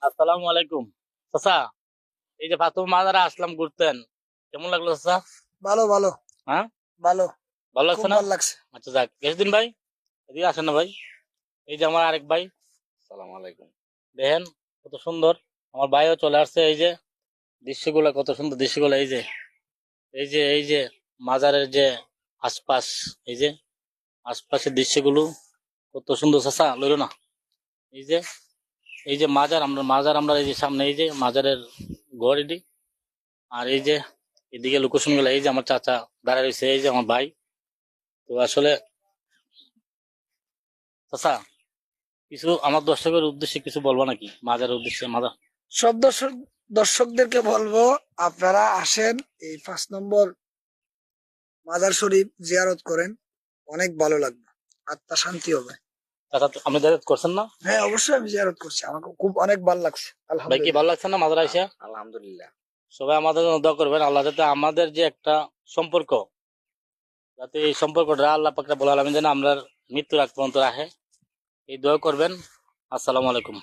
আসসালামু আলাইকুম চাচা। এই যে ফাতেমা মাজারে আসলাম ঘুরতেন, কেমন লাগলো চাচা? ভালো ভালো হ্যাঁ, ভালো। ভালো খুব লাগছে না? ভালো লাগছে। আচ্ছা যাক, গেছদিন ভাই, এদিকে আসেন না ভাই। এই যে আমার আরেক ভাই, সালাম আলাইকুম। দেখেন কত সুন্দর, আমার ভাইও চলে আসছে। এই যে দৃশ্যগুলো, কত সুন্দর দৃশ্যগুলো। এই যে মাজারের যে আশপাশ, এই যে আশপাশের দৃশ্যগুলো কত সুন্দর চাচা, লইলো না? এই যে এই যে মাজার আমরা এই যে সামনে এই যে মাজারের ঘর এটি। আর এই যে এদিকে লোকেশন গুলো, এই যে আমার চাচা দাঁড়ায় রয়েছে, এই যে আমার ভাই। তো আসলে চাচা, কিছু আমার দর্শকের উদ্দেশ্যে কিছু বলবো নাকি মাজারের উদ্দেশ্যে? মাজার সব দর্শকদেরকে বলবো, আপনারা আসেন, এই 5 নম্বর মাজার শরীফ জিয়ারত করেন। অনেক ভালো লাগবে, আত্মা শান্তি হবে। চাচা তো আপনি দাঁড়িয়ে করছেন না? হ্যাঁ, অবশ্যই আমি জিয়ারত করছি, আমাকে খুব অনেক ভালো লাগছে। ভাই কি আলহামদুলিল্লাহ। ভালো লাগছে না মাজার আইসা? আলহামদুলিল্লাহ। সবাই আমাদের জন্য দোয়া করবেন, আল্লাহ যাতে আমাদের যে একটা সম্পর্ক, যাতে এই সম্পর্কটা আল্লাহ পাক রব্বুল আলামিন যেন আমরা মৃত্যুর আগ পর্যন্ত রাখে, এই দোয়া করবেন। আসসালামু আলাইকুম।